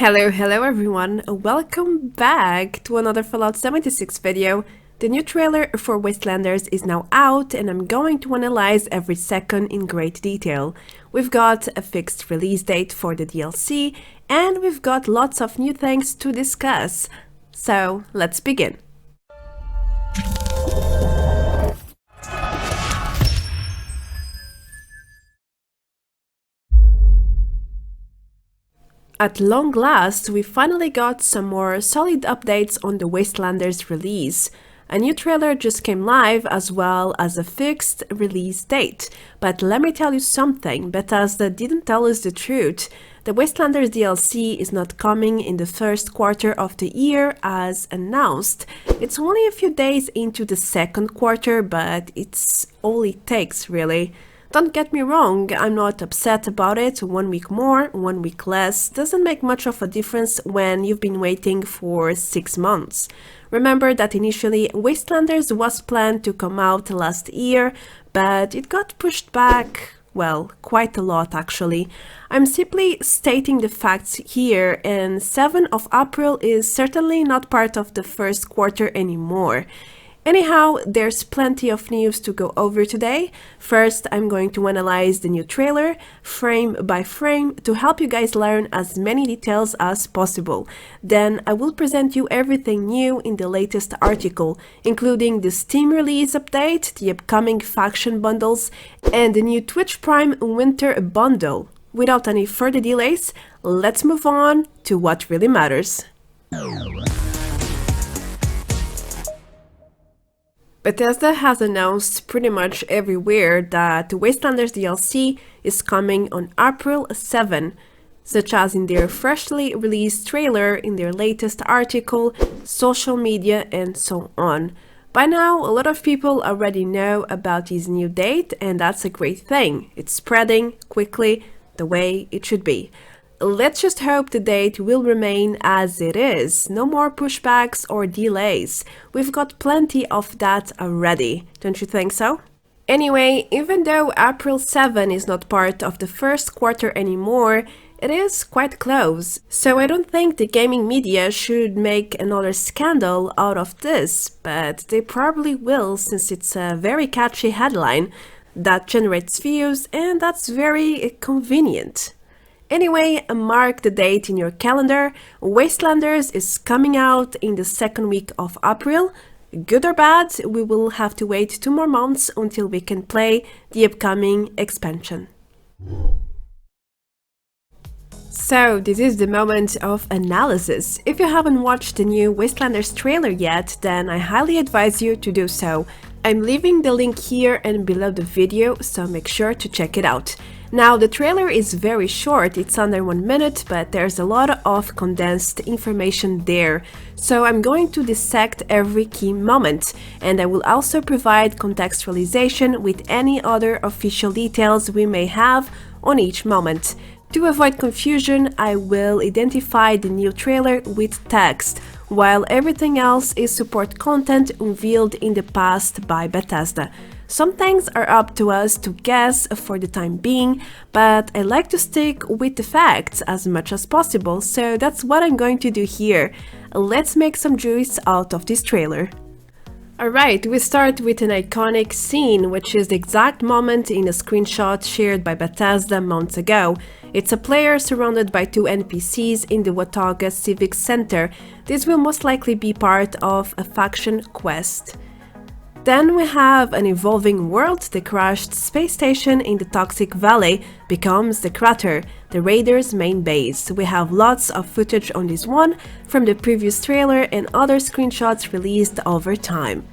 Hello everyone, welcome back to another Fallout 76 video. The new trailer for Wastelanders is now out and I'm going to analyze every second in great detail. We've got a fixed release date for the DLC and we've got lots of new things to discuss. So let's begin. At long last, we finally got some more solid updates on the Wastelanders release. A new trailer just came live as well as a fixed release date. But let me tell you something, Bethesda didn't tell us the truth. The Wastelanders DLC is not coming in the first quarter of the year as announced. It's only a few days into the second quarter, but it's all it takes really. Don't get me wrong, I'm not upset about it. 1 week more, 1 week less doesn't make much of a difference when you've been waiting for 6 months. Remember that initially Wastelanders was planned to come out last year, but it got pushed back, well, quite a lot actually. I'm simply stating the facts here, and 7th of April is certainly not part of the first quarter anymore. Anyhow, there's plenty of news to go over today. First, I'm going to analyze the new trailer, frame by frame, to help you guys learn as many details as possible. Then, I will present you everything new in the latest article, including the Steam release update, the upcoming faction bundles, and the new Twitch Prime Winter Bundle. Without any further delays, let's move on to what really matters. Bethesda has announced pretty much everywhere that the Wastelanders DLC is coming on April 7, such as in their freshly released trailer, in their latest article, social media, and so on. By now, a lot of people already know about this new date, and that's a great thing. It's spreading quickly, the way it should be. Let's just hope the date will remain as it is. No more pushbacks or delays. We've got plenty of that already, don't you think so? Anyway, even though April 7 is not part of the first quarter anymore, it is quite close. So I don't think the gaming media should make another scandal out of this, but they probably will since it's a very catchy headline that generates views and that's very convenient. Anyway, mark the date in your calendar. Wastelanders is coming out in the second week of April. Good or bad, we will have to wait 2 more months until we can play the upcoming expansion. So, this is the moment of analysis. If you haven't watched the new Wastelanders trailer yet, then I highly advise you to do so. I'm leaving the link here and below the video, so make sure to check it out. Now, the trailer is very short, it's under 1 minute, but there's a lot of condensed information there. So I'm going to dissect every key moment, and I will also provide contextualization with any other official details we may have on each moment. To avoid confusion, I will identify the new trailer with text, while everything else is support content unveiled in the past by Bethesda. Some things are up to us to guess for the time being, but I like to stick with the facts as much as possible, so that's what I'm going to do here. Let's make some juice out of this trailer. Alright, we start with an iconic scene, which is the exact moment in a screenshot shared by Bethesda months ago. It's a player surrounded by 2 NPCs in the Watauga Civic Center. This will most likely be part of a faction quest. Then we have an evolving world. The crashed space station in the Toxic Valley becomes the crater, the Raiders' main base. We have lots of footage on this one from the previous trailer and other screenshots released over time.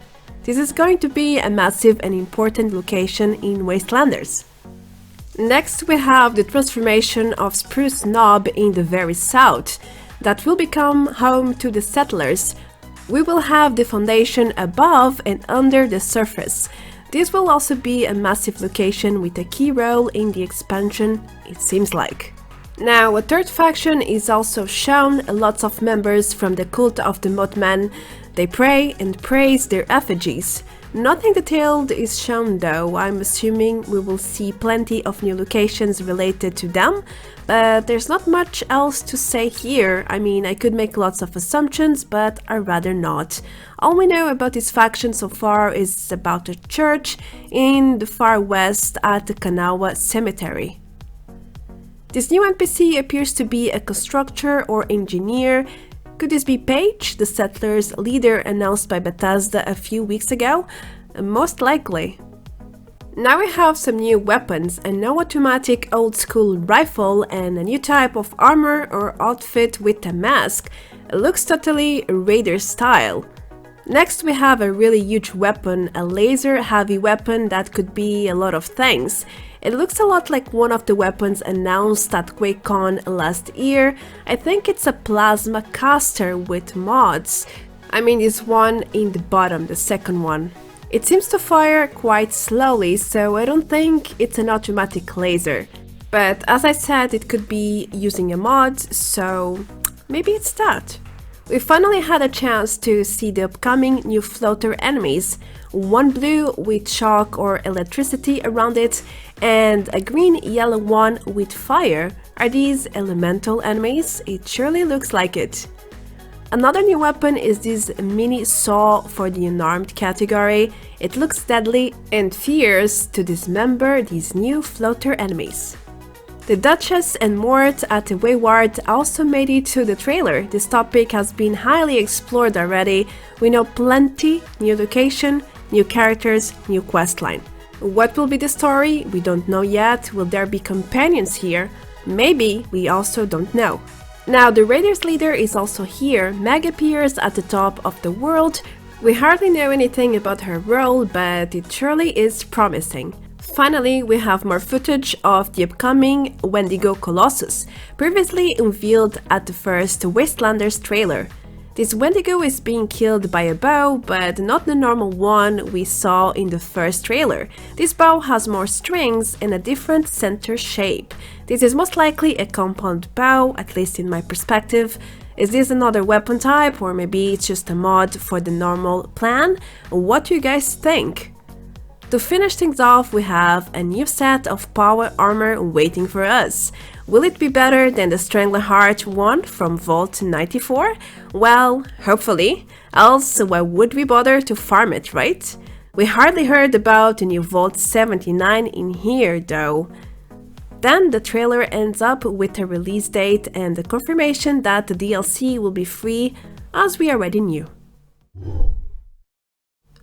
This is going to be a massive and important location in Wastelanders. Next we have the transformation of Spruce Knob in the very south. That will become home to the settlers. We will have the foundation above and under the surface. This will also be a massive location with a key role in the expansion, it seems like. Now, a third faction is also shown, lots of members from the cult of the Mothman. They pray and praise their effigies. Nothing detailed is shown though. I'm assuming we will see plenty of new locations related to them, but there's not much else to say here. I mean, I could make lots of assumptions, but I'd rather not. All we know about this faction so far is about a church in the far west at the Kanawha Cemetery. This new NPC appears to be a constructor or engineer. Could this be Paige, the settlers' leader announced by Bethesda a few weeks ago? Most likely. Now we have some new weapons, a no-automatic old-school rifle and a new type of armor or outfit with a mask. It looks totally Raider style. Next we have a really huge weapon, a laser-heavy weapon that could be a lot of things. It looks a lot like one of the weapons announced at QuakeCon last year. I think it's a plasma caster with mods. I mean this one in the bottom, the second one. It seems to fire quite slowly, so I don't think it's an automatic laser. But as I said, it could be using a mod, so maybe it's that. We finally had a chance to see the upcoming new floater enemies. One blue with shock or electricity around it, and a green-yellow one with fire. Are these elemental enemies? It surely looks like it. Another new weapon is this mini saw for the unarmed category. It looks deadly and fierce to dismember these new floater enemies. The Duchess and Mort at Wayward also made it to the trailer. This topic has been highly explored already. We know plenty, new location, new characters, new questline. What will be the story? We don't know yet. Will there be companions here? Maybe, we also don't know. Now the Raiders leader is also here. Meg appears at the top of the world. We hardly know anything about her role, but it surely is promising. Finally, we have more footage of the upcoming Wendigo Colossus, previously unveiled at the first Wastelanders trailer. This Wendigo is being killed by a bow, but not the normal one we saw in the first trailer. This bow has more strings and a different center shape. This is most likely a compound bow, at least in my perspective. Is this another weapon type, or maybe it's just a mod for the normal plan? What do you guys think? To finish things off, we have a new set of power armor waiting for us. Will it be better than the Strangleheart one from Vault 94? Well, hopefully, else why would we bother to farm it, right? We hardly heard about the new Vault 79 in here though. Then the trailer ends up with a release date and the confirmation that the DLC will be free, as we already knew.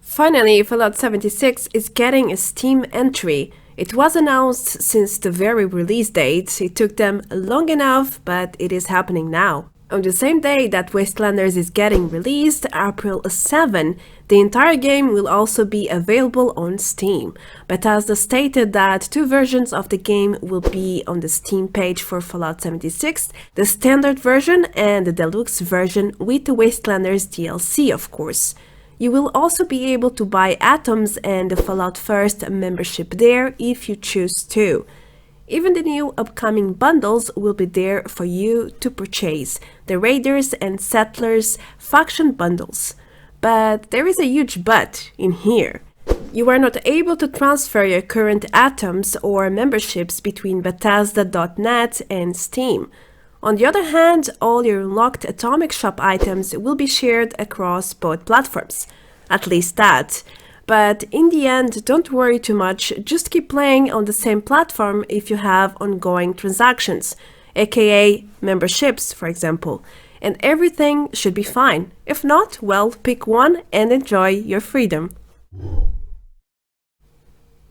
Finally, Fallout 76 is getting a Steam entry. It was announced since the very release date. It took them long enough, but it is happening now. On the same day that Wastelanders is getting released, April 7, the entire game will also be available on Steam. Bethesda stated that 2 versions of the game will be on the Steam page for Fallout 76, the standard version and the deluxe version with the Wastelanders DLC, of course. You will also be able to buy items and the Fallout First membership there if you choose to. Even the new upcoming bundles will be there for you to purchase, the Raiders and Settlers faction bundles. But there is a huge but in here. You are not able to transfer your current items or memberships between Bethesda.net and Steam. On the other hand, all your unlocked Atomic Shop items will be shared across both platforms. At least that. But in the end, don't worry too much, just keep playing on the same platform if you have ongoing transactions, aka memberships, for example, and everything should be fine. If not, well, pick one and enjoy your freedom.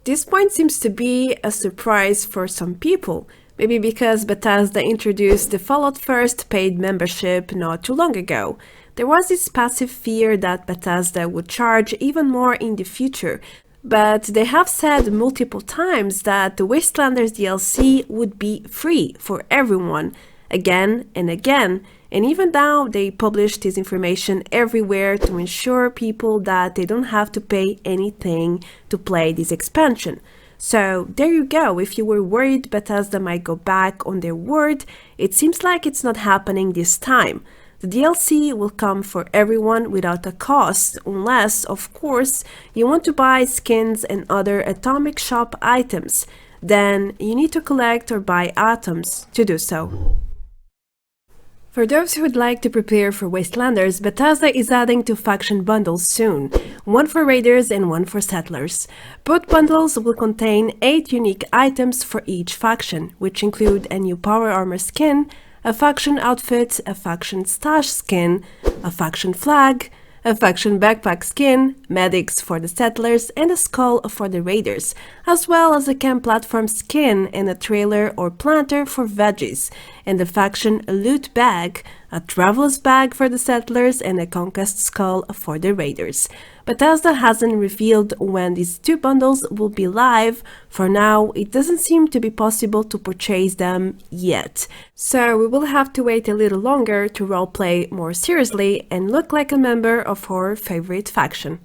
This point seems to be a surprise for some people. Maybe because Bethesda introduced the Fallout First paid membership not too long ago. There was this passive fear that Bethesda would charge even more in the future, but they have said multiple times that the Wastelanders DLC would be free for everyone, again and again, and even now they publish this information everywhere to ensure people that they don't have to pay anything to play this expansion. So there you go. If you were worried Bethesda might go back on their word, it seems like it's not happening this time. The DLC will come for everyone without a cost, unless, of course, you want to buy skins and other Atomic Shop items. Then you need to collect or buy items to do so. For those who would like to prepare for Wastelanders, Bethesda is adding 2 faction bundles soon, one for raiders and one for settlers. Both bundles will contain 8 unique items for each faction, which include a new power armor skin, a faction outfit, a faction stash skin, a faction flag, a faction backpack skin, medics for the settlers, and a skull for the raiders, as well as a camp platform skin and a trailer or planter for veggies, and a faction loot bag, a traveler's bag for the settlers, and a conquest skull for the raiders. Bethesda hasn't revealed when these 2 bundles will be live. For now, it doesn't seem to be possible to purchase them yet. So we will have to wait a little longer to roleplay more seriously and look like a member of our favorite faction.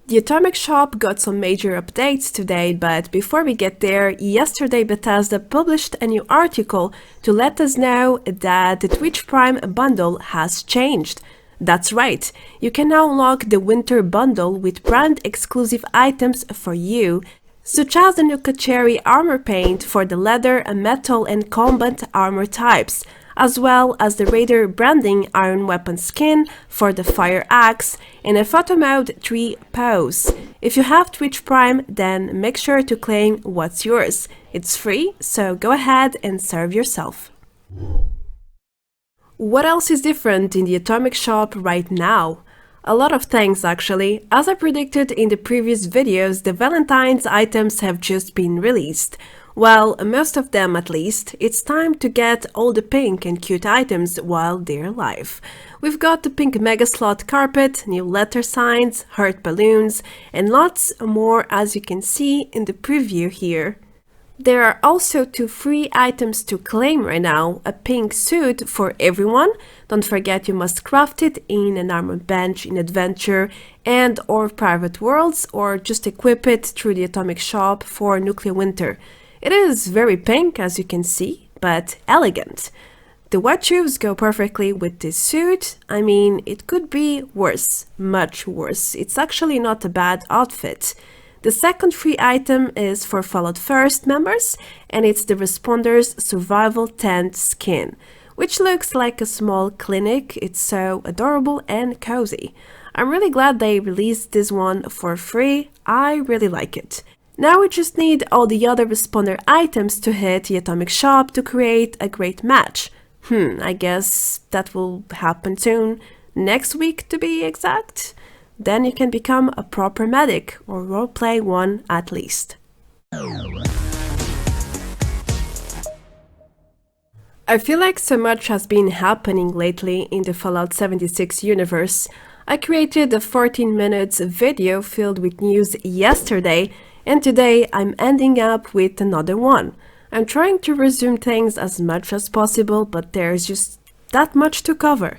The Atomic Shop got some major updates today, but before we get there, yesterday Bethesda published a new article to let us know that the Twitch Prime bundle has changed. That's right, you can now unlock the Winter Bundle with brand-exclusive items for you, such as the Nuka Cherry armor paint for the leather, metal and combat armor types, as well as the Raider branding iron weapon skin for the fire axe and a photo mode 3 pose. If you have Twitch Prime, then make sure to claim what's yours. It's free, so go ahead and serve yourself. What else is different in the Atomic Shop right now? A lot of things actually. As I predicted in the previous videos, the Valentines items have just been released. Well, most of them at least. It's time to get all the pink and cute items while they're live. We've got the pink mega slot carpet, new letter signs, heart balloons, and lots more as you can see in the preview here. There are also 2 free items to claim right now, a pink suit for everyone. Don't forget you must craft it in an armored bench in Adventure and or Private Worlds, or just equip it through the Atomic Shop for Nuclear Winter. It is very pink as you can see, but elegant. The white shoes go perfectly with this suit. I mean, it could be worse, much worse. It's actually not a bad outfit. The second free item is for Fallout First members, and it's the Responder's Survival Tent skin, which looks like a small clinic. It's so adorable and cozy. I'm really glad they released this one for free. I really like it. Now we just need all the other Responder items to hit the Atomic Shop to create a great match. I guess that will happen soon, next week to be exact. Then you can become a proper medic, or roleplay one at least. I feel like so much has been happening lately in the Fallout 76 universe. I created a 14 minutes video filled with news yesterday, and today I'm ending up with another one. I'm trying to resume things as much as possible, but there's just that much to cover.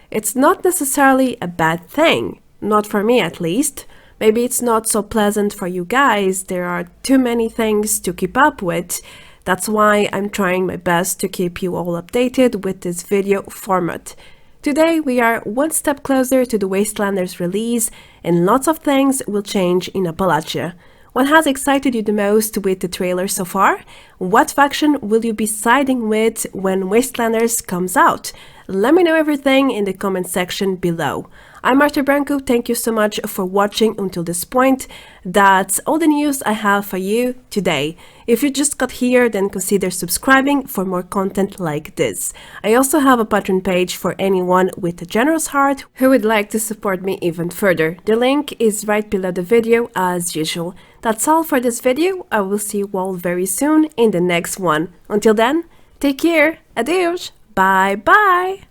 It's not necessarily a bad thing. Not for me at least. Maybe it's not so pleasant for you guys, there are too many things to keep up with. That's why I'm trying my best to keep you all updated with this video format. Today we are one step closer to the Wastelanders release, and lots of things will change in Appalachia. What has excited you the most with the trailer so far? What faction will you be siding with when Wastelanders comes out? Let me know everything in the comment section below. I'm Marta Branco, thank you so much for watching until this point. That's all the news I have for you today. If you just got here, then consider subscribing for more content like this. I also have a Patreon page for anyone with a generous heart who would like to support me even further. The link is right below the video as usual. That's all for this video. I will see you all very soon in the next one. Until then, take care, adios, bye bye!